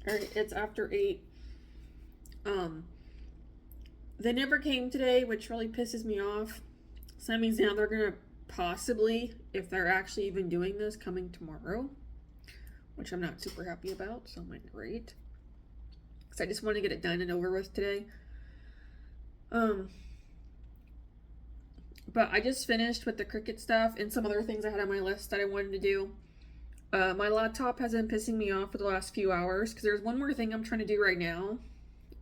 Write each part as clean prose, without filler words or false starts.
It's after 8. Um, they never came today, which really pisses me off. So that means now they're gonna possibly, if they're actually even doing this, coming tomorrow, which I'm not super happy about. So I'm like, great, because I just want to get it done and over with today. But I just finished with the Cricut stuff and some other things I had on my list that I wanted to do. My laptop has been pissing me off for the last few hours because there's one more thing I'm trying to do right now,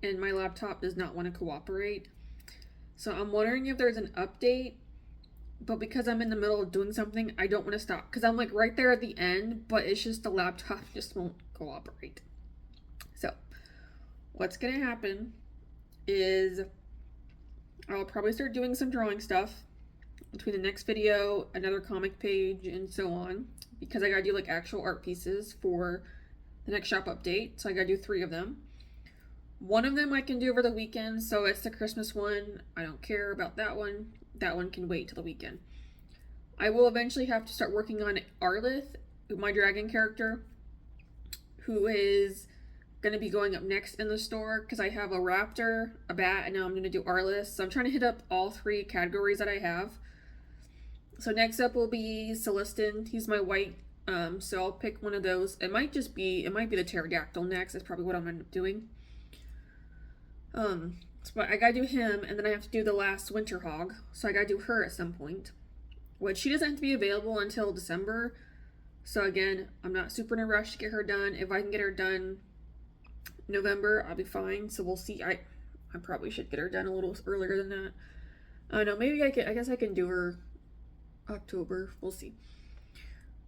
and my laptop does not want to cooperate. So I'm wondering if there's an update, but because I'm in the middle of doing something, I don't want to stop because I'm like right there at the end, but it's just the laptop just won't cooperate. So what's gonna happen is I'll probably start doing some drawing stuff between the next video, another comic page, and so on, because I gotta do like actual art pieces for the next shop update. So I gotta do 3 of them. One of them I can do over the weekend, so it's the Christmas one. I don't care about that one. That one can wait till the weekend. I will eventually have to start working on Arlith, my dragon character, who is going to be going up next in the store because I have a raptor, a bat, and now I'm going to do Arliss. So I'm trying to hit up all 3 categories that I have. So next up will be Celestin. He's my white, so I'll pick one of those. It might be the pterodactyl next. That's probably what I'm going to end up doing. So I gotta do him, and then I have to do the last winter hog. So I gotta do her at some point, which she doesn't have to be available until December. So again, I'm not super in a rush to get her done. If I can get her done November, I'll be fine. So we'll see. I probably should get her done a little earlier than that. I don't know. Maybe I guess I can do her October. We'll see.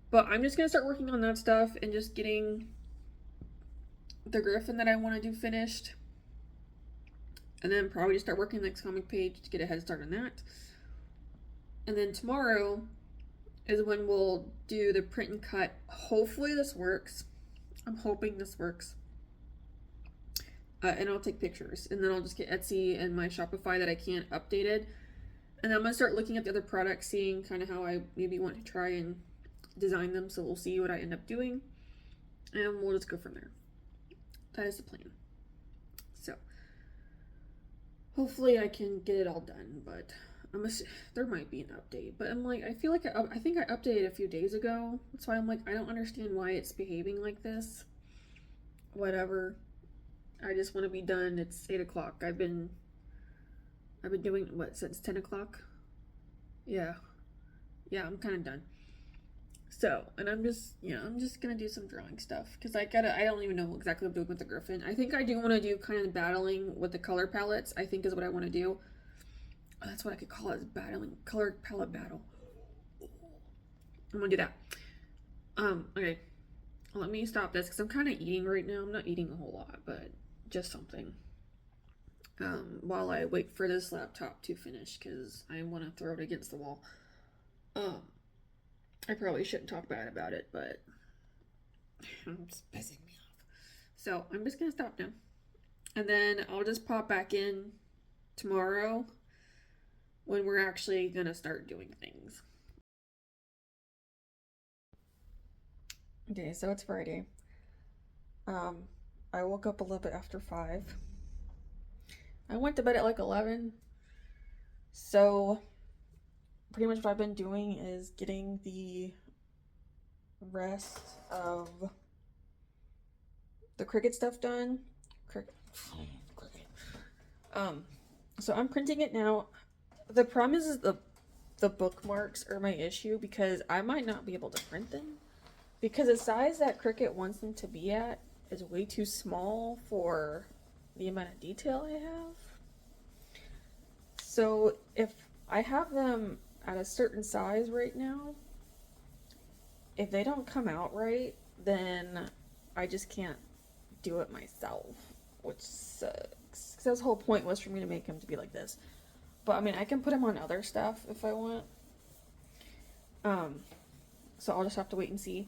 But I'm just gonna start working on that stuff and just getting the Griffin that I want to do finished. And then probably just start working the next comic page to get a head start on that. And then tomorrow is when we'll do the print and cut. Hopefully this works. I'm hoping this works. And I'll take pictures. And then I'll just get Etsy and my Shopify that I can't updated. And then I'm going to start looking at the other products, seeing kind of how I maybe want to try and design them. So we'll see what I end up doing. And we'll just go from there. That is the plan. So hopefully I can get it all done, but there might be an update. But I'm like, I feel like I think I updated a few days ago. That's why I'm like, I don't understand why it's behaving like this. Whatever. I just want to be done. It's 8 o'clock. I've been doing what since 10 o'clock. Yeah, I'm kind of done. So, and I'm just gonna do some drawing stuff because I don't even know exactly what I'm doing with the Griffin. I think I do want to do kind of battling with the color palettes. I think is what I want to do. That's what I could call it, is battling, color palette battle. I'm gonna do that. Okay. Let me stop this because I'm kind of eating right now. I'm not eating a whole lot, but just something. While I wait for this laptop to finish because I want to throw it against the wall. I probably shouldn't talk bad about it, but it's pissing me off. So I'm just gonna stop now. And then I'll just pop back in tomorrow when we're actually gonna start doing things. Okay, so it's Friday. I woke up a little bit after 5. I went to bed at like 11. So pretty much what I've been doing is getting the rest of the Cricut stuff done. Cricut. So I'm printing it now. The problem is the bookmarks are my issue because I might not be able to print them because the size that Cricut wants them to be at is way too small for the amount of detail I have. So if I have them at a certain size right now, if they don't come out right, then I just can't do it myself, which sucks. Because the whole point was for me to make them to be like this. But I mean, I can put them on other stuff if I want. So I'll just have to wait and see.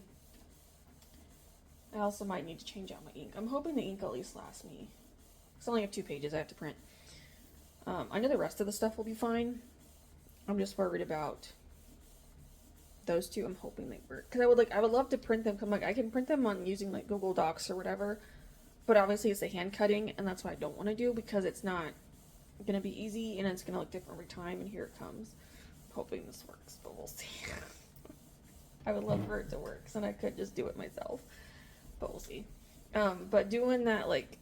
I also might need to change out my ink. I'm hoping the ink at least lasts me. Because I only have 2 pages I have to print. I know the rest of the stuff will be fine. I'm just worried about those 2. I'm hoping they work. Because I would love to print them. Cause like I can print them on using like Google Docs or whatever. But obviously it's a hand cutting, and that's what I don't want to do because it's not going to be easy and it's going to look different every time. And here it comes. I'm hoping this works, but we'll see. I would love for it to work, so I could just do it myself, but we'll see. But doing that, like,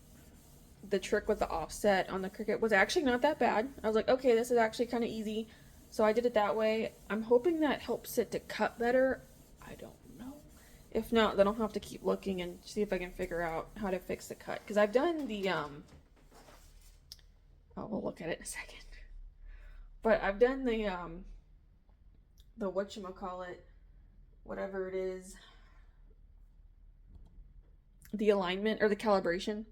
the trick with the offset on the Cricut was actually not that bad. I was like, okay, this is actually kind of easy. So I did it that way. I'm hoping that helps it to cut better. I don't know. If not, then I'll have to keep looking and see if I can figure out how to fix the cut. Because I've done the, oh, we'll look at it in a second. But I've done the whatchamacallit, whatever it is, the alignment or the calibration.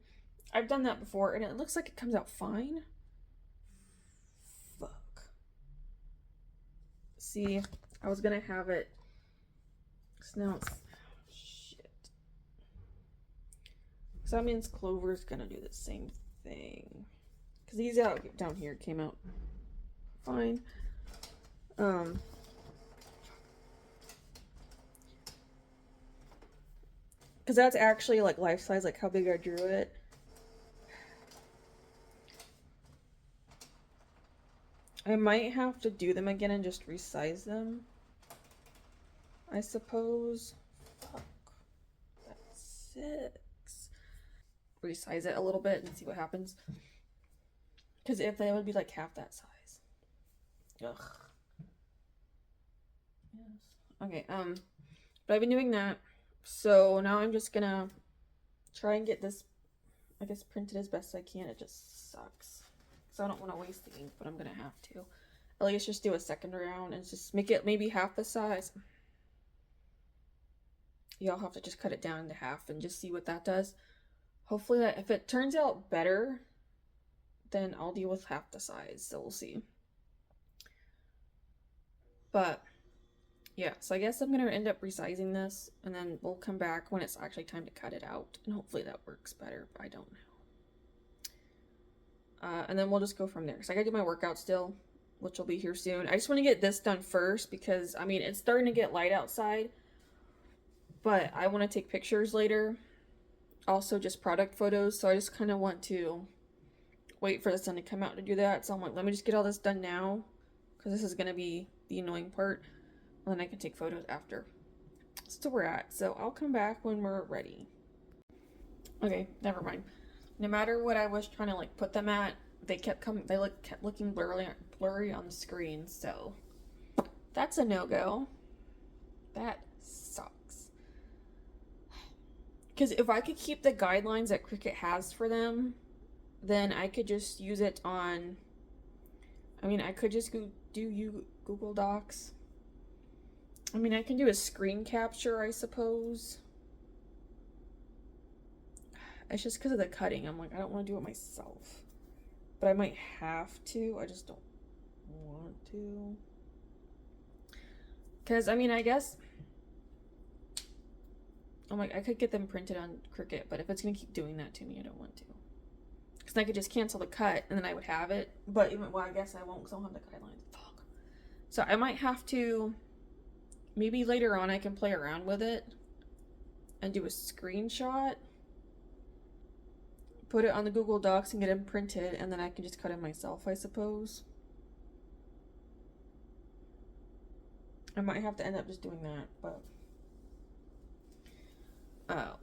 I've done that before and it looks like it comes out fine. Fuck. See, I was gonna have it, so now it's, shit. So that means Clover's gonna do the same thing. Because these out down here came out fine. Because that's actually like life size, like how big I drew it. I might have to do them again and just resize them, I suppose. Fuck. That's 6. Resize it a little bit and see what happens. Because if they would be like half that size. Ugh. Yes. Okay, but I've been doing that. So now I'm just gonna try and get this, I guess, printed as best I can. It just sucks. So I don't want to waste the ink, but I'm gonna have to. At least just do a second round and just make it maybe half the size. Y'all have to just cut it down into half and just see what that does. Hopefully that, if it turns out better, then I'll deal with half the size, so we'll see. But yeah, so I guess I'm gonna end up resizing this and then we'll come back when it's actually time to cut it out, and hopefully that works better, but I don't know. And then we'll just go from there. So I gotta do my workout still, which will be here soon. I just want to get this done first because, I mean, it's starting to get light outside, but I want to take pictures later. Also just product photos, so I just kind of want to wait for the sun to come out to do that. So I'm like, let me just get all this done now because this is going to be the annoying part, and then I can take photos after. So we're at. So I'll come back when we're ready. Okay, never mind. No matter what I was trying to like put them at, they kept coming. They kept looking blurry on the screen. So that's a no-go. That sucks. Because if I could keep the guidelines that Cricut has for them, then I could just use it on. I mean, I could just do Google Docs. I mean, I can do a screen capture, I suppose. It's just because of the cutting. I'm like, I don't want to do it myself. But I might have to. I just don't want to. Because, I mean, I guess... I'm like, I could get them printed on Cricut, but if it's going to keep doing that to me, I don't want to. Because I could just cancel the cut, and then I would have it. But, even, well, I guess I won't, because I don't have the guidelines. Fuck. So, I might have to... Maybe later on I can play around with it. And do a screenshot. Put it on the Google Docs and get them printed, and then I can just cut it myself, I suppose. I might have to end up just doing that, but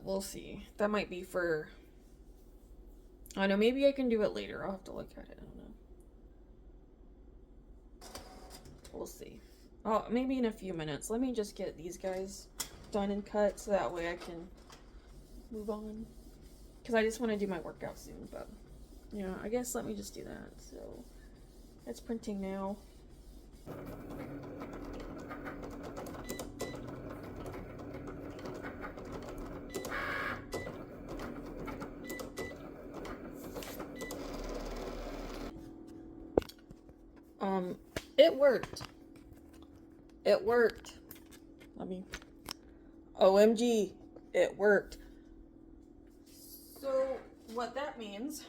we'll see. That might be for, I don't know, maybe I can do it later. I'll have to look at it. I don't know. We'll see. Oh, maybe in a few minutes. Let me just get these guys done and cut so that way I can move on. Because I just want to do my workout soon, but yeah, I guess let me just do that. So it's printing now. It worked. It worked. OMG, it worked. So what that means,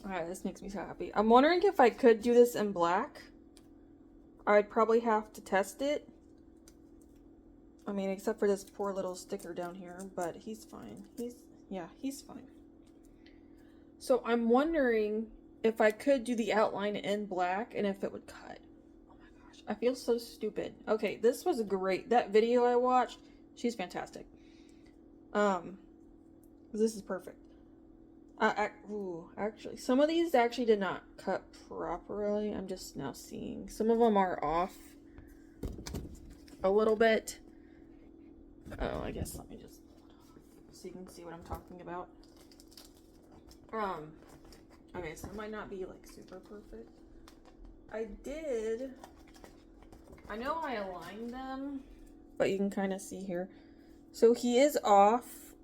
alright, this makes me so happy. I'm wondering if I could do this in black. I'd probably have to test it. I mean, except for this poor little sticker down here, but he's fine. Yeah, he's fine. So I'm wondering if I could do the outline in black and if it would cut. Oh my gosh, I feel so stupid. Okay, this was great. That video I watched, she's fantastic. This is perfect. Actually, some of these actually did not cut properly. I'm just now seeing. Some of them are off a little bit. Oh, I guess let me just, so you can see what I'm talking about. Okay, so it might not be like super perfect. I know I aligned them, but you can kind of see here. So he is off,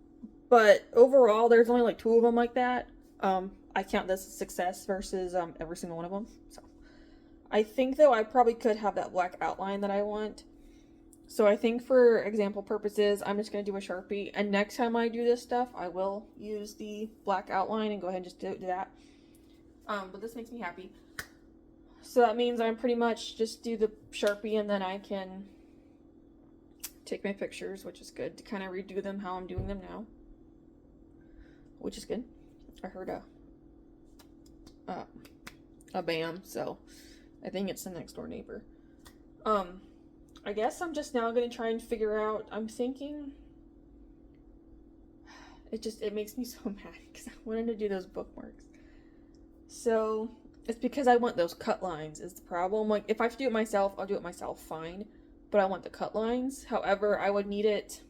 but overall there's only like 2 of them like that. I count this as success versus every single one of them. So I think though I probably could have that black outline that I want. So I think for example purposes, I'm just going to do a Sharpie. And next time I do this stuff, I will use the black outline and go ahead and just do that. But this makes me happy. So that means I'm pretty much just do the Sharpie and then I can take my pictures, which is good, to kind of redo them how I'm doing them now. Which is good. I heard a bam, so I think it's the next door neighbor. I guess I'm just now gonna try and figure out, I'm thinking, it makes me so mad because I wanted to do those bookmarks. So it's because I want those cut lines is the problem. Like if I have to do it myself, I'll do it myself, fine. But I want the cut lines. However, I would need it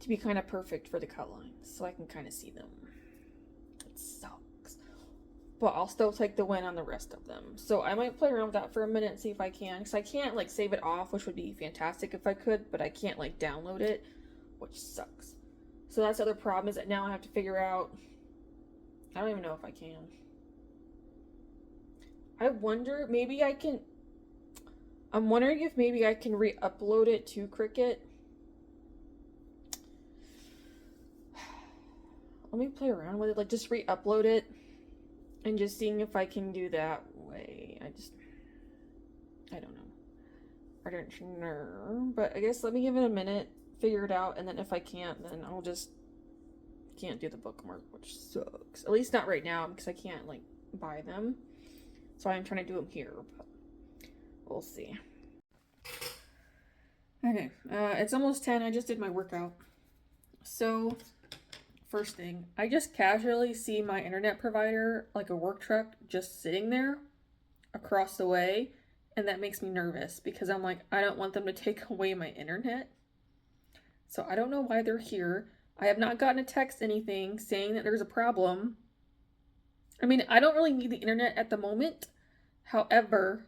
to be kind of perfect for the cut lines so I can kind of see them. It sucks. But I'll still take the win on the rest of them. So I might play around with that for a minute and see if I can. Because I can't like save it off, which would be fantastic if I could. But I can't like download it, which sucks. So that's the other problem, is that now I have to figure out, I don't even know if I can. I wonder, maybe I can, I'm wondering if maybe I can re-upload it to Cricut. Let me play around with it, like just re-upload it and just seeing if I can do that way. I don't know, but I guess let me give it a minute, figure it out, and then if I can't, then I'll just can't do the bookmark, which sucks. At least not right now, because I can't like buy them. So I'm trying to do them here, but we'll see. Okay, it's almost 10. I just did my workout. So first thing, I just casually see my internet provider, like a work truck, just sitting there across the way, and that makes me nervous because I'm like, I don't want them to take away my internet. So I don't know why they're here. I have not gotten a text, anything, saying that there's a problem. I mean, I don't really need the internet at the moment. However,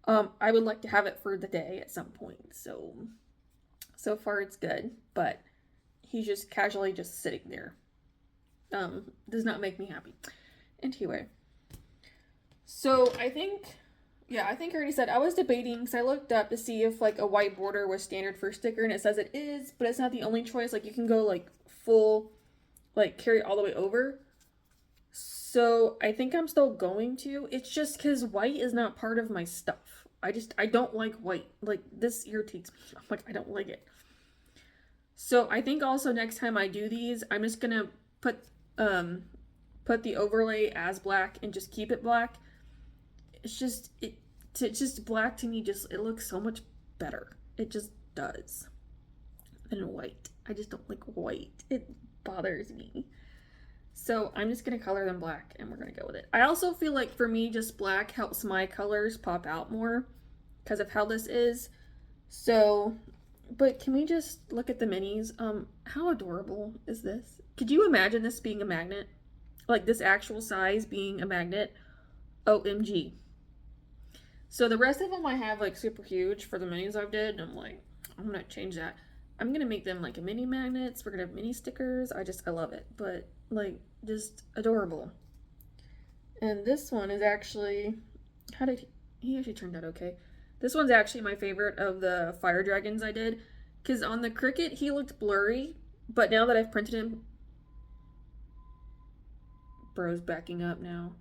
I would like to have it for the day at some point. So far it's good, but he's just casually just sitting there. Does not make me happy. Anyway, so I think I already said, I was debating because I looked up to see if like a white border was standard for a sticker, and it says it is, but it's not the only choice. Like you can go like full, like carry it all the way over. So I think I'm still going to. It's just because white is not part of my stuff. I don't like white. Like this irritates me. I'm like, I don't like it. So I think also next time I do these, I'm just gonna put the overlay as black and just keep it black. It's just black to me, just it looks so much better. It just does. Than white. I just don't like white. It bothers me. So I'm just gonna color them black and we're gonna go with it. I also feel like for me, just black helps my colors pop out more because of how this is. So, but can we just look at the minis? How adorable is this? Could you imagine this being a magnet? Like this actual size being a magnet? OMG. So the rest of them I have like super huge for the minis I've did, and I'm like, I'm gonna change that. I'm gonna make them like a mini magnets. We're gonna have mini stickers. I love it. But like just adorable. And this one is actually, he actually turned out okay. This one's actually my favorite of the fire dragons I did, because on the Cricut he looked blurry, but now that I've printed him, bro's backing up now.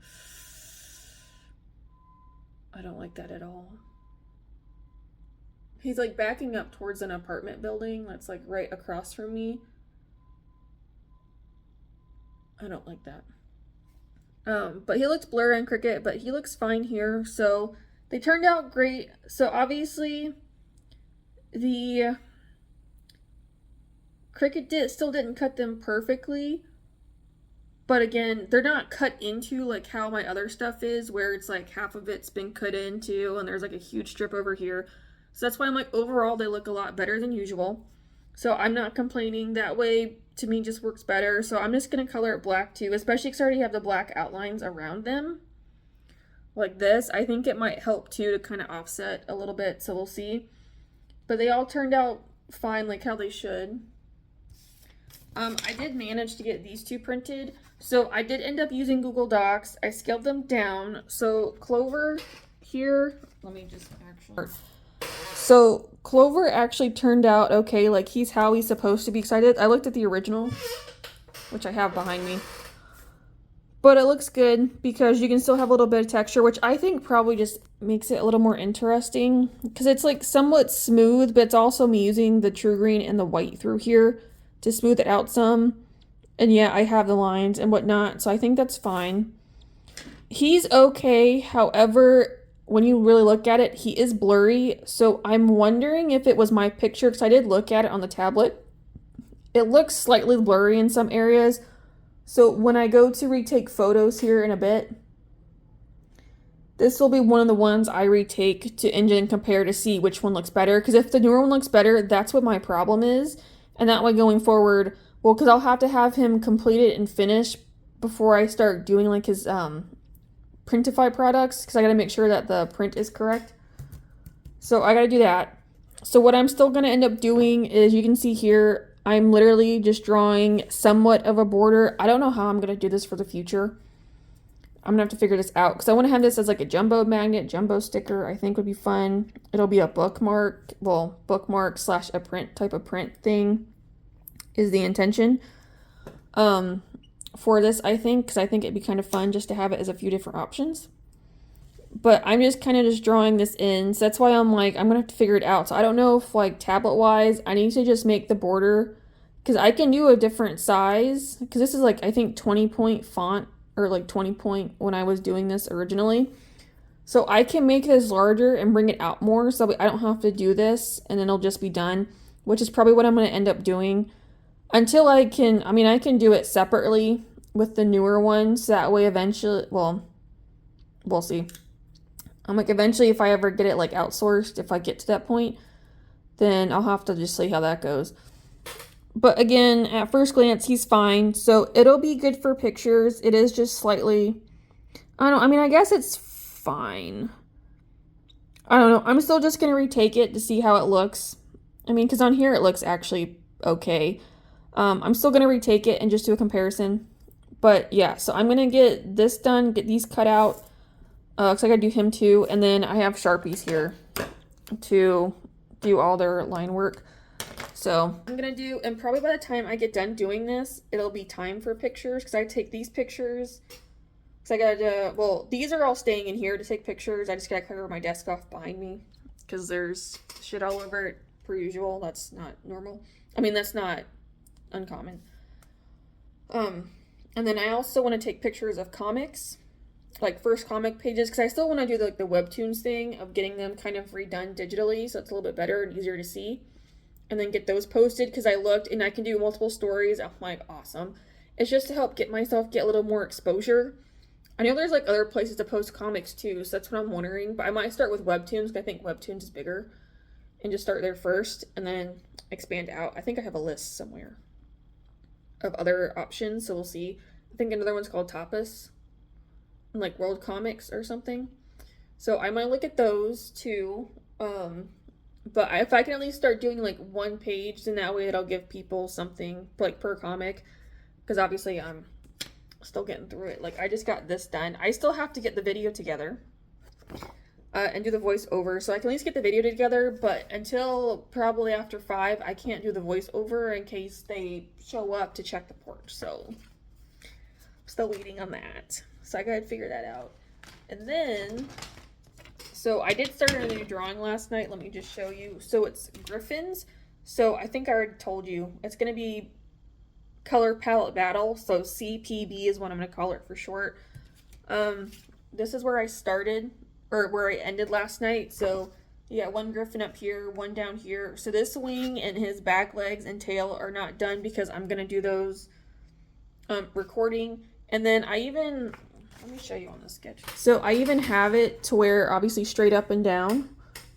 I don't like that at all. He's like backing up towards an apartment building that's like right across from me. I don't like that. But he looks blurry on Cricut, but he looks fine here. So they turned out great. So obviously the Cricut still didn't cut them perfectly. But again, they're not cut into like how my other stuff is, where it's like half of it's been cut into and there's like a huge strip over here. So that's why I'm like, overall, they look a lot better than usual. So I'm not complaining. That way, to me, just works better. So I'm just going to color it black too, especially because I already have the black outlines around them. Like this. I think it might help too to kind of offset a little bit, so we'll see. But they all turned out fine, like how they should. I did manage to get these two printed. So I did end up using Google Docs. I scaled them down. So Clover here, let me just actually... So Clover actually turned out okay. Like he's how he's supposed to be. Excited. I looked at the original, which I have behind me. But it looks good because you can still have a little bit of texture, which I think probably just makes it a little more interesting. Because it's like somewhat smooth, but it's also me using the True Green and the white through here to smooth it out some. And yeah, I have the lines and whatnot, so I think that's fine. He's okay, however, when you really look at it, he is blurry. So I'm wondering if it was my picture, because I did look at it on the tablet. It looks slightly blurry in some areas. So when I go to retake photos here in a bit, this will be one of the ones I retake to engine compare to see which one looks better. Because if the newer one looks better, that's what my problem is. And that way going forward, well, because I'll have to have him complete it and finish before I start doing like his Printify products, because I got to make sure that the print is correct. So I got to do that. So what I'm still going to end up doing is, you can see here, I'm literally just drawing somewhat of a border. I don't know how I'm going to do this for the future. I'm going to have to figure this out, because I want to have this as like a jumbo magnet, jumbo sticker, I think would be fun. It'll be a bookmark, well, bookmark / a print type of print thing is the intention for this, I think, because I think it'd be kind of fun just to have it as a few different options. But I'm just kind of just drawing this in, so that's why I'm like, I'm gonna have to figure it out. So I don't know if like tablet wise I need to just make the border, because I can do a different size, because this is like I think 20 point font, or like 20 point when I was doing this originally. So I can make this larger and bring it out more, so I don't have to do this and then it'll just be done, which is probably what I'm going to end up doing. Until I can, I mean, I can do it separately with the newer ones. That way eventually, well, we'll see. I'm like, eventually if I ever get it like outsourced, if I get to that point, then I'll have to just see how that goes. But again, at first glance, he's fine. So it'll be good for pictures. It is just slightly, I don't know, I mean, I guess it's fine. I don't know. I'm still just going to retake it to see how it looks. I mean, because on here it looks actually okay. I'm still going to retake it and just do a comparison. But yeah, so I'm going to get this done, get these cut out. Because I got to do him too. And then I have Sharpies here to do all their line work. So I'm going to do, and probably by the time I get done doing this, it'll be time for pictures. Because I take these pictures. Because I got to, well, these are all staying in here to take pictures. I just got to cover my desk off behind me. Because there's shit all over it per usual. That's not normal. I mean, that's not uncommon. And then I also want to take pictures of comics, like first comic pages, because I still want to do the webtoons thing of getting them kind of redone digitally, so it's a little bit better and easier to see, and then get those posted, because I looked and I can do multiple stories. I'm like, awesome. It's just to help get myself get a little more exposure. I know there's like other places to post comics too, so that's what I'm wondering, but I might start with webtoons, because I think webtoons is bigger, and just start there first and then expand out. I think I have a list somewhere of other options, so we'll see. I think another one's called Tapas, like World Comics or something. So I might look at those too. But if I can at least start doing like one page, then that way it'll give people something like per comic. Because obviously I'm still getting through it. Like I just got this done. I still have to get the video together and do the voiceover. So I can at least get the video together. But until probably after 5, I can't do the voiceover in case they show up to check the porch. So I'm still waiting on that. So I gotta figure that out. And then, so I did start a new drawing last night. Let me just show you. So it's griffins. So I think I already told you. It's gonna be color palette battle. So CPB is what I'm going to call it for short. This is where I started, or where I ended last night. So you got one Griffin up here, one down here. So this wing and his back legs and tail are not done because I'm going to do those recording. And then I even, let me show you on the sketch. So I even have it to where obviously straight up and down,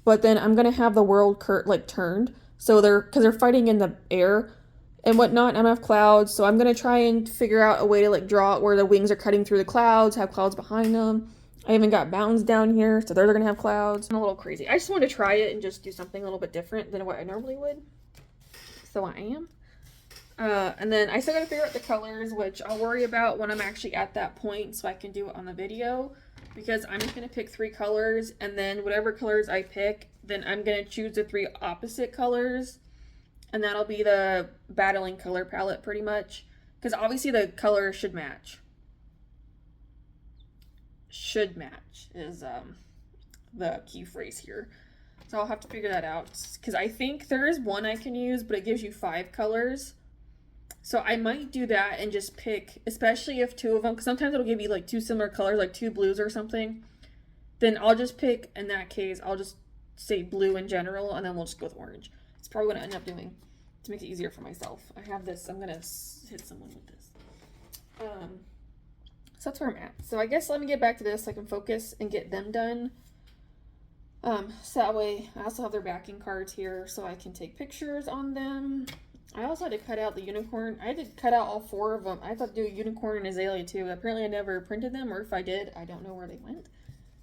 but then I'm going to have the world like turned. So because they're fighting in the air and whatnot, and I have clouds. So I'm going to try and figure out a way to like draw it where the wings are cutting through the clouds, have clouds behind them. I even got mountains down here, so they're going to have clouds. I'm a little crazy. I just wanted to try it and just do something a little bit different than what I normally would. So I am. And then I still got to figure out the colors, which I'll worry about when I'm actually at that point so I can do it on the video. Because I'm just going to pick 3 colors, and then whatever colors I pick, then I'm going to choose the 3 opposite colors. And that'll be the battling color palette pretty much. Because obviously the color should match. Should match is the key phrase here. So I'll have to figure that out. Because I think there is one I can use, but it gives you 5 colors. So I might do that and just pick, especially if 2 of them, because sometimes it'll give you like 2 similar colors, like 2 blues or something. Then I'll just pick, in that case, I'll just say blue in general, and then we'll just go with orange. It's probably what I end up doing to make it easier for myself. I have this, I'm going to hit someone with this. So that's where I'm at. So I guess let me get back to this so I can focus and get them done. So that way I also have their backing cards here so I can take pictures on them. I also had to cut out the unicorn. I had to cut out all 4 of them. I thought to do a unicorn and azalea too. Apparently I never printed them, or if I did, I don't know where they went.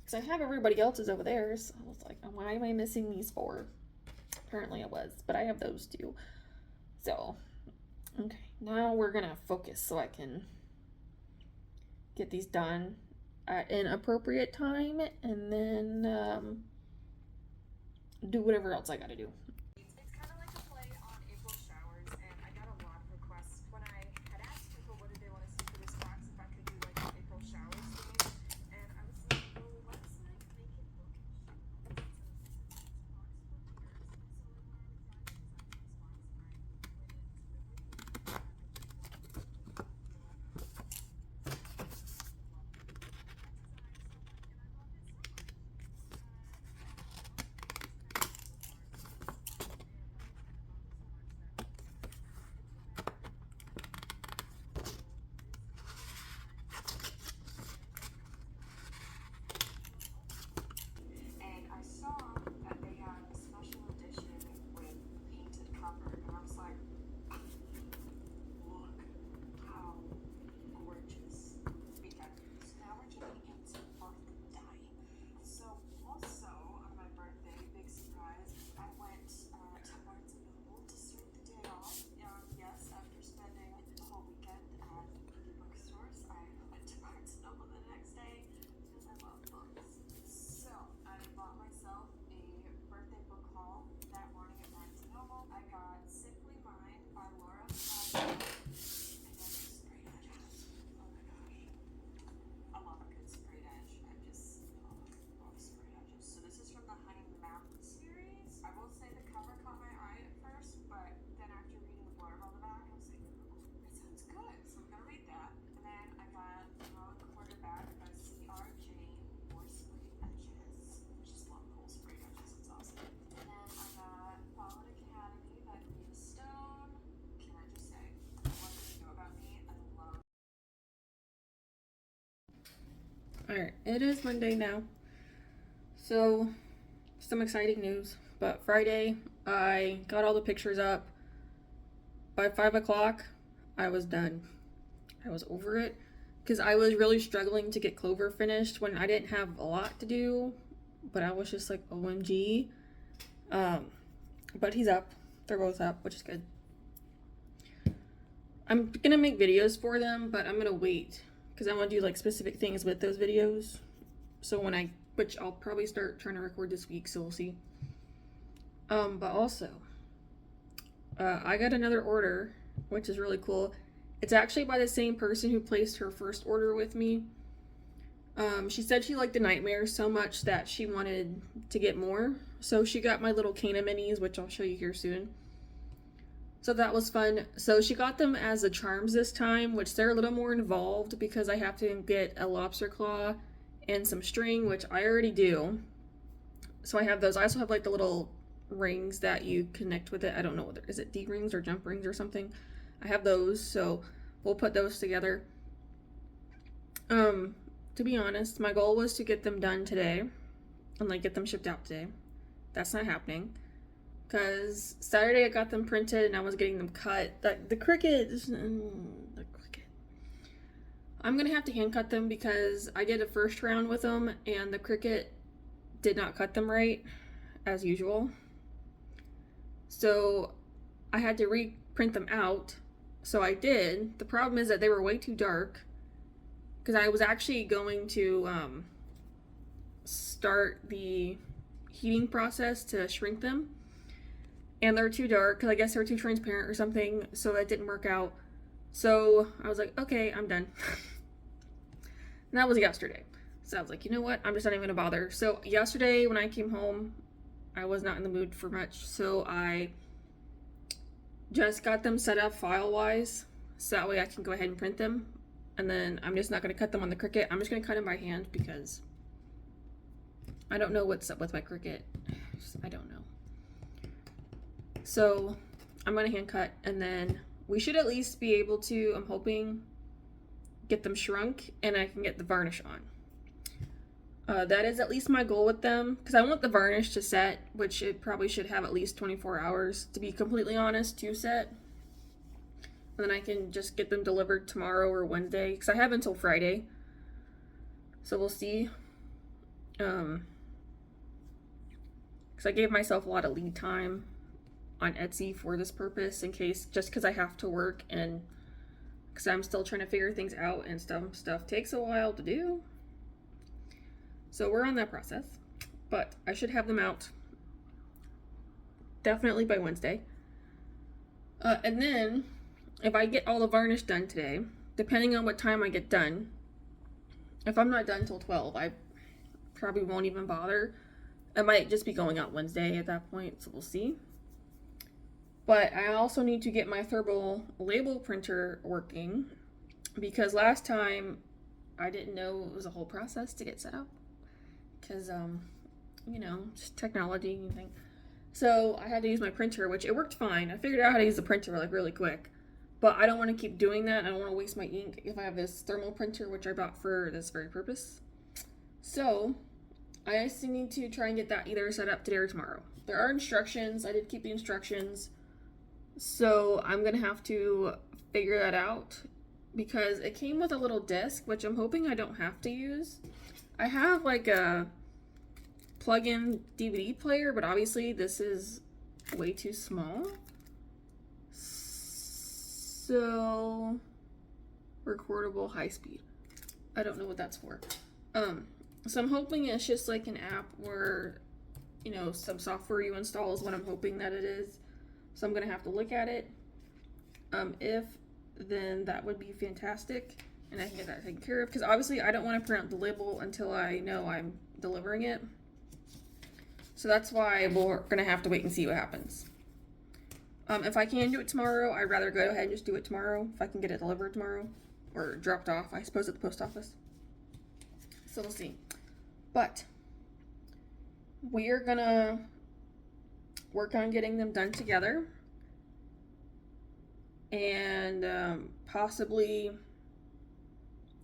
Because I have everybody else's over there. So I was like, why am I missing these 4? Apparently I was, but I have those too. So, okay. Now we're going to focus so I can get these done at an appropriate time, and then do whatever else I got to do. It's kind of like a play on April showers, and I got a lot of requests when I had asked people what did they want to see for this box, if I could do like an April showers theme, and I was like, well, let's like make it look Alright, it is Monday now. So, some exciting news. But Friday, I got all the pictures up. By 5 o'clock, I was done. I was over it. Because I was really struggling to get Clover finished when I didn't have a lot to do. But I was just like, OMG. But he's up. They're both up, which is good. I'm gonna make videos for them, but I'm gonna wait. Because I want to do like specific things with those videos. So which I'll probably start trying to record this week, so we'll see. But also, I got another order, which is really cool. It's actually by the same person who placed her first order with me. She said she liked the Nightmares so much that she wanted to get more. So she got my little Kana minis, which I'll show you here soon. So that was fun. So she got them as the charms this time, which they're a little more involved because I have to get a lobster claw and some string, which I already do. So I have those. I also have like the little rings that you connect with it. I don't know whether is it D rings or jump rings or something. I have those, so we'll put those together. To be honest, my goal was to get them done today and like get them shipped out today. That's not happening. Because Saturday I got them printed and I was getting them cut. The Cricut. I'm going to have to hand cut them because I did a first round with them and the Cricut did not cut them right, as usual. So I had to reprint them out. So I did. The problem is that they were way too dark. Because I was actually going to start the heating process to shrink them. And they're too dark because I guess they were too transparent or something, so that didn't work out. So I was like, okay, I'm done. And that was yesterday. So I was like, you know what? I'm just not even gonna bother. So yesterday when I came home, I was not in the mood for much, so I just got them set up file-wise, so that way I can go ahead and print them. And then I'm just not gonna cut them on the Cricut. I'm just gonna cut them by hand because I don't know what's up with my Cricut. I don't know. So I'm gonna hand cut and then we should at least be able to, I'm hoping, get them shrunk and I can get the varnish on. That is at least my goal with them because I want the varnish to set, which it probably should have at least 24 hours to be completely honest to set. And then I can just get them delivered tomorrow or Wednesday because I have until Friday. So we'll see. Because I gave myself a lot of lead time on Etsy for this purpose in case, just because I have to work and because I'm still trying to figure things out and stuff takes a while to do. So we're on that process, but I should have them out definitely by Wednesday. And then if I get all the varnish done today, depending on what time I get done, if I'm not done till 12, I probably won't even bother. I might just be going out Wednesday at that point, so we'll see. But I also need to get my thermal label printer working because last time I didn't know it was a whole process to get set up because, you know, just technology and thing. So I had to use my printer, which it worked fine. I figured out how to use the printer like really quick, but I don't want to keep doing that. I don't want to waste my ink if I have this thermal printer, which I bought for this very purpose. So I actually need to try and get that either set up today or tomorrow. There are instructions. I did keep the instructions. So I'm going to have to figure that out because it came with a little disc, which I'm hoping I don't have to use. I have like a plug-in DVD player, but obviously this is way too small. So recordable high speed. I don't know what that's for. So I'm hoping it's just like an app where, you know, some software you install is what I'm hoping that it is. So I'm gonna have to look at it. If then that would be fantastic, and I can get that taken care of. Because obviously I don't want to print out the label until I know I'm delivering it. So that's why we're gonna have to wait and see what happens. If I can do it tomorrow, I'd rather go ahead and just do it tomorrow. If I can get it delivered tomorrow or dropped off, I suppose, at the post office. So we'll see. But we are gonna work on getting them done together and possibly,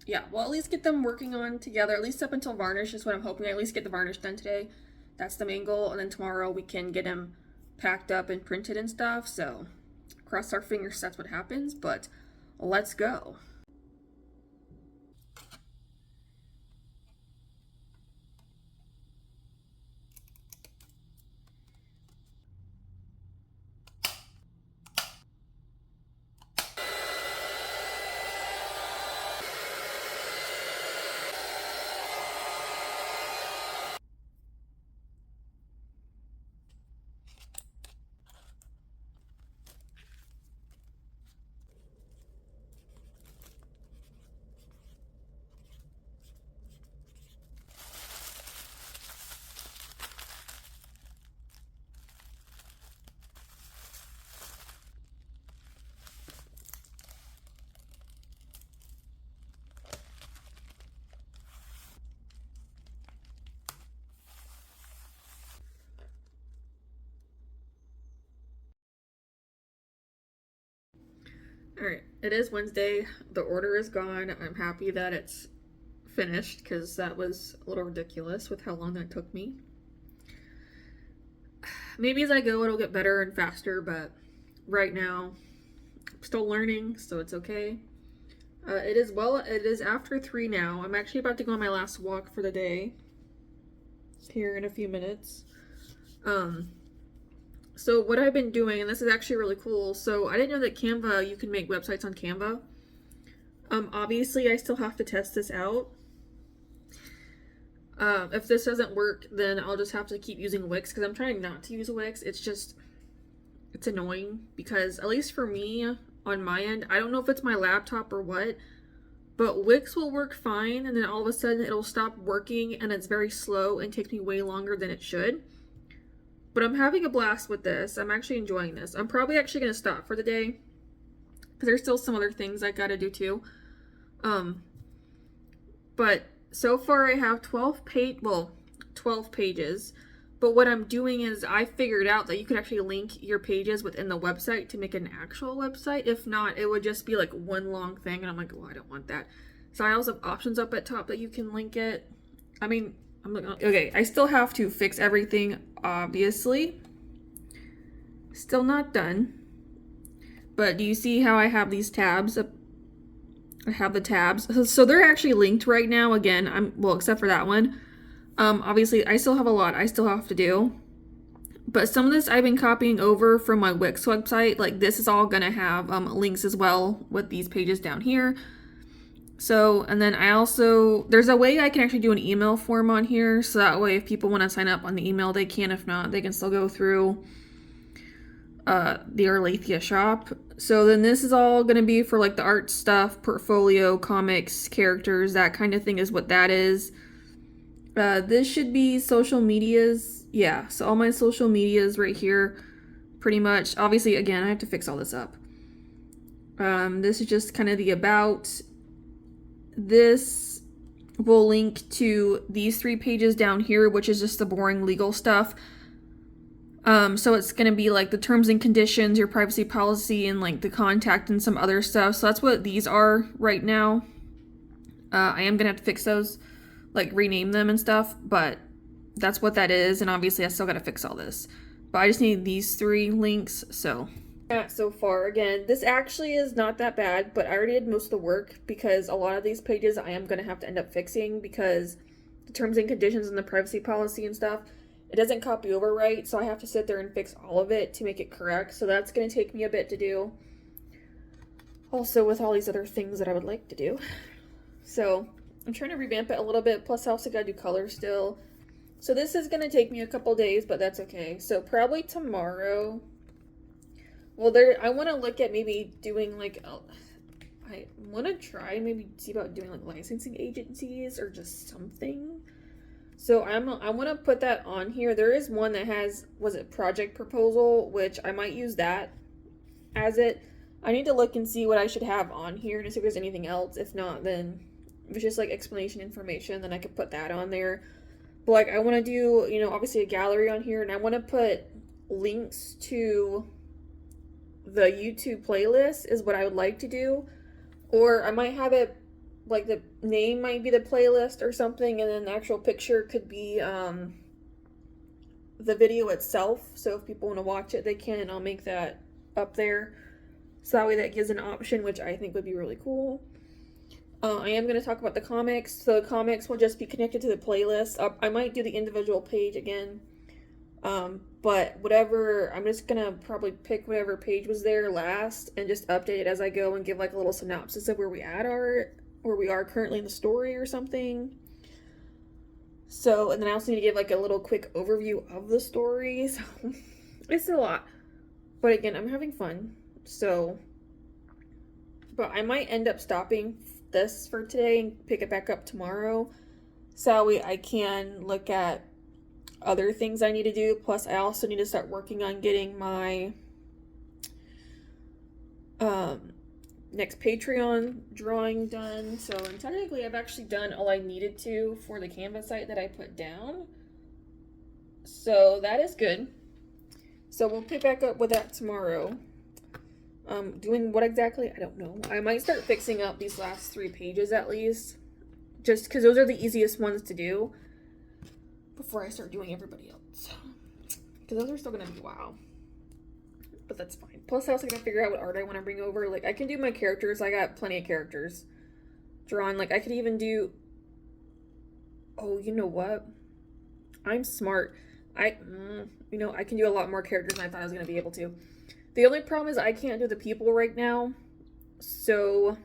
yeah, well, at least get them working on together, at least up until varnish is what I'm hoping. At least get the varnish done today. That's the main goal, and then tomorrow we can get them packed up and printed and stuff. So cross our fingers that's what happens, but let's go. Alright, it is Wednesday. The order is gone. I'm happy that it's finished because that was a little ridiculous with how long that took me. Maybe as I go it'll get better and faster, but right now I'm still learning, so it's okay. It is after 3 now. I'm actually about to go on my last walk for the day here in a few minutes. So what I've been doing, and this is actually really cool, so I didn't know that Canva, you can make websites on Canva. Obviously I still have to test this out. If this doesn't work, then I'll just have to keep using Wix, because I'm trying not to use Wix. It's annoying, because at least for me, on my end, I don't know if it's my laptop or what, but Wix will work fine, and then all of a sudden it'll stop working, and it's very slow, and takes me way longer than it should. But I'm having a blast with this. I'm actually enjoying this. I'm probably actually going to stop for the day, because there's still some other things I gotta do too. But so far I have 12 pages. But what I'm doing is I figured out that you could actually link your pages within the website to make an actual website. If not, it would just be like one long thing, and I'm like, well, I don't want that. So I also have options up at top that you can link it. I mean, I'm like, okay, I still have to fix everything, obviously. Still not done. But do you see how I have these tabs? I have the tabs. So they're actually linked right now. Again, well, except for that one. Obviously, I still have a lot I still have to do. But some of this I've been copying over from my Wix website. Like, this is all gonna have links as well with these pages down here. So, and then there's a way I can actually do an email form on here. So that way, if people want to sign up on the email, they can. If not, they can still go through the Arlathea shop. So then this is all going to be for like the art stuff, portfolio, comics, characters, that kind of thing is what that is. This should be social medias. Yeah, so all my social medias right here, pretty much. Obviously, again, I have to fix all this up. This is just kind of the about. This will link to these 3 pages down here, which is just the boring legal stuff. So it's going to be like the terms and conditions, your privacy policy, and like the contact and some other stuff. So that's what these are right now. I am going to have to fix those, like rename them and stuff, but that's what that is. And obviously I still got to fix all this, but I just need these 3 links. So so far, again, this actually is not that bad, but I already did most of the work, because a lot of these pages I am going to have to end up fixing, because the terms and conditions and the privacy policy and stuff, it doesn't copy over right, so I have to sit there and fix all of it to make it correct. So that's going to take me a bit to do. Also with all these other things that I would like to do. So I'm trying to revamp it a little bit, plus I also got to do color still. So this is going to take me a couple days, but that's okay. So probably tomorrow. Well, I want to look at maybe doing like, I want to try maybe see about doing like licensing agencies or just something. So I want to put that on here. There is one that has, was it project proposal, which I might use that as it. I need to look and see what I should have on here to see if there's anything else. If not, then if it's just like explanation information, then I could put that on there. But like I want to do, you know, obviously a gallery on here, and I want to put links to the YouTube playlist is what I would like to do. Or I might have it like the name might be the playlist or something, and then the actual picture could be the video itself. So if people want to watch it, they can, and I'll make that up there. So that way that gives an option, which I think would be really cool. I am going to talk about the comics. So the comics will just be connected to the playlist. I might do the individual page again. But whatever, I'm just going to probably pick whatever page was there last and just update it as I go and give like a little synopsis of where we are currently in the story or something. So, and then I also need to give like a little quick overview of the story. So it's a lot. But again, I'm having fun. So, but I might end up stopping this for today and pick it back up tomorrow. So I can look at other things I need to do. Plus, I also need to start working on getting my next Patreon drawing done. So, and technically I've actually done all I needed to for the Canva site that I put down. So that is good. So we'll pick back up with that tomorrow. Doing what exactly? I don't know. I might start fixing up these last 3 pages at least. Just because those are the easiest ones to do. Before I start doing everybody else. Because those are still going to be wow. But that's fine. Plus I also gotta figure out what art I want to bring over. Like, I can do my characters. I got plenty of characters drawn. Like, I could even do... Oh, you know what? I'm smart. I can do a lot more characters than I thought I was going to be able to. The only problem is I can't do the people right now. So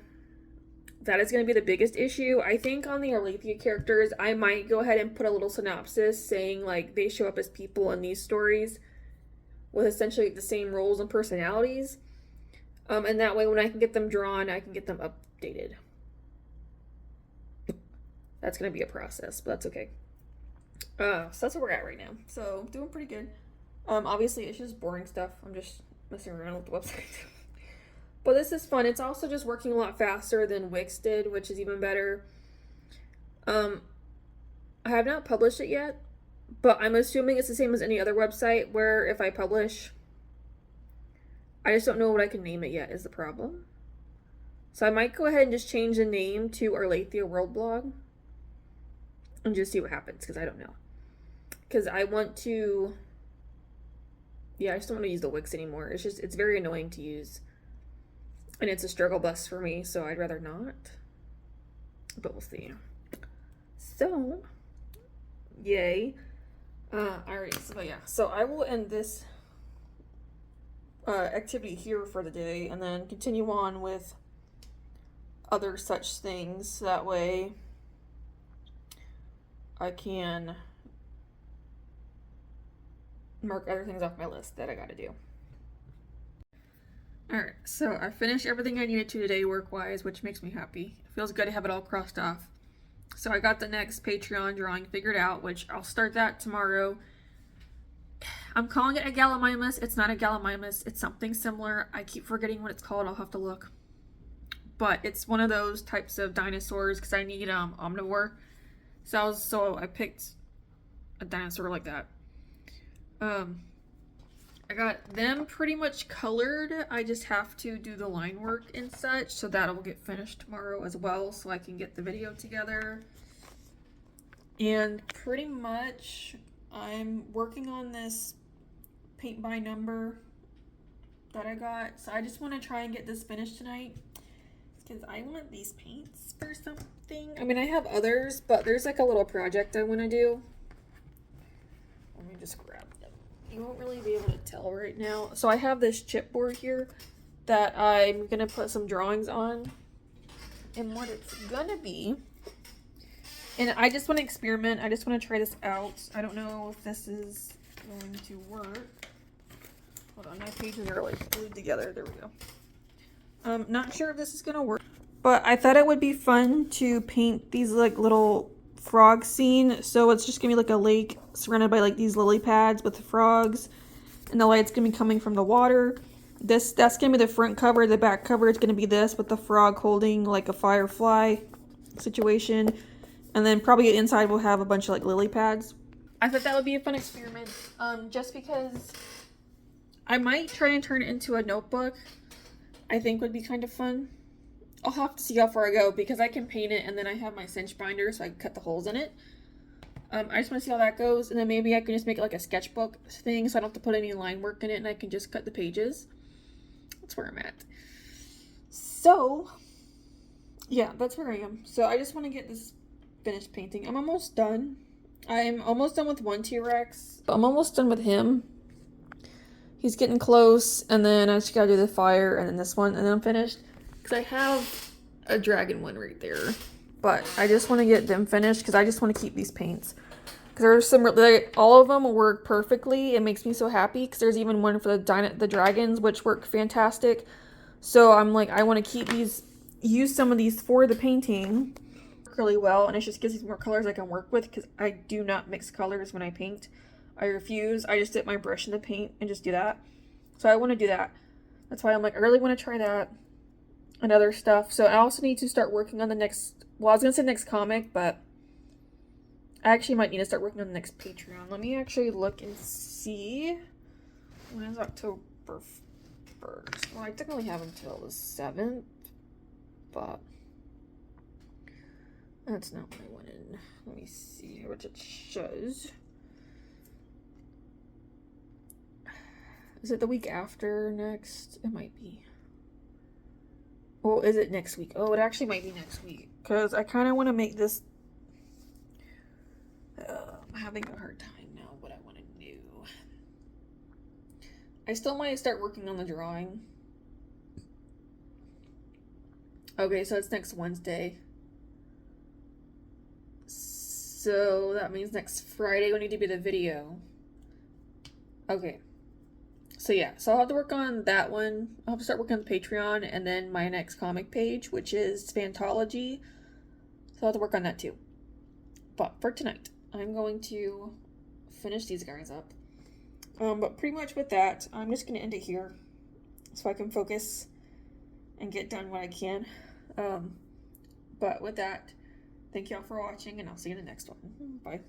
that is going to be the biggest issue. I think on the Alethea characters, I might go ahead and put a little synopsis saying, like, they show up as people in these stories with essentially the same roles and personalities. And that way when I can get them drawn, I can get them updated. That's going to be a process, but that's okay. So that's where we're at right now. So, doing pretty good. Obviously, it's just boring stuff. I'm just messing around with the website. But this is fun. It's also just working a lot faster than Wix did, which is even better. I have not published it yet, but I'm assuming it's the same as any other website where if I publish, I just don't know what I can name it yet is the problem. So I might go ahead and just change the name to Alethea World Blog and just see what happens, because I don't know. Because I want to... Yeah, I just don't want to use the Wix anymore. It's very annoying to use. And it's a struggle bus for me, so I'd rather not. But we'll see. So, yay. Alright, so yeah. So I will end this activity here for the day, and then continue on with other such things. That way I can mark other things off my list that I gotta do. Alright, so I finished everything I needed to today work-wise, which makes me happy. It feels good to have it all crossed off. So I got the next Patreon drawing figured out, which I'll start that tomorrow. I'm calling it a Gallimimus. It's not a Gallimimus. It's something similar. I keep forgetting what it's called. I'll have to look. But it's one of those types of dinosaurs because I need omnivore. So I picked a dinosaur like that. I got them pretty much colored. I just have to do the line work and such, so that'll get finished tomorrow as well, so I can get the video together. And pretty much I'm working on this paint by number that I got, so I just want to try and get this finished tonight because I want these paints for something. I mean, I have others, but there's like a little project I want to do. Let me just grab them. You won't really be able to tell right now. So I have this chipboard here that I'm going to put some drawings on. And what it's going to be... And I just want to experiment. I just want to try this out. I don't know if this is going to work. Hold on, my pages are like glued together. There we go. Not sure if this is going to work. But I thought it would be fun to paint these like little frog scene. So it's just going to be like a lake surrounded by like these lily pads with the frogs. And the light's going to be coming from the water. That's going to be the front cover. The back cover is going to be this with the frog holding like a firefly situation. And then probably inside we'll have a bunch of like lily pads. I thought that would be a fun experiment. Just because I might try and turn it into a notebook. I think would be kind of fun. I'll have to see how far I go because I can paint it and then I have my cinch binder so I can cut the holes in it. I just want to see how that goes, and then maybe I can just make it like a sketchbook thing so I don't have to put any line work in it and I can just cut the pages. That's where I'm at. So, yeah, that's where I am. So I just want to get this finished painting. I'm almost done. I'm almost done with one T-Rex. I'm almost done with him. He's getting close, and then I just gotta do the fire, and then this one, and then I'm finished. Because I have a dragon one right there. But I just want to get them finished, because I just want to keep these paints. Because there's some, like, all of them will work perfectly. It makes me so happy, because there's even one for the dragons, which work fantastic. So I'm like, I want to keep these, use some of these for the painting really well, and it just gives me more colors I can work with because I do not mix colors when I paint. I refuse. I just dip my brush in the paint and just do that. So I want to do that. That's why I'm like, I really want to try that and other stuff. So I also need to start working on the next, well, I was going to say next comic, but I actually might need to start working on the next Patreon. Let me actually look and see. When is October 1st. Well, I technically have until the 7th, but that's not what I wanted. Let me see what it shows. Is it the week after next? It might be. Well, is it next week? Oh, it actually might be next week. Because I kind of want to make this... I'm having a hard time now what I want to do. I still might start working on the drawing. Okay, so it's next Wednesday. So that means next Friday will need to be the video. Okay. So yeah, so I'll have to work on that one. I'll have to start working on the Patreon and then my next comic page, which is Fantology. So I'll have to work on that too. But for tonight, I'm going to finish these guys up. But pretty much with that, I'm just going to end it here so I can focus and get done what I can. But with that, thank y'all for watching, and I'll see you in the next one. Bye.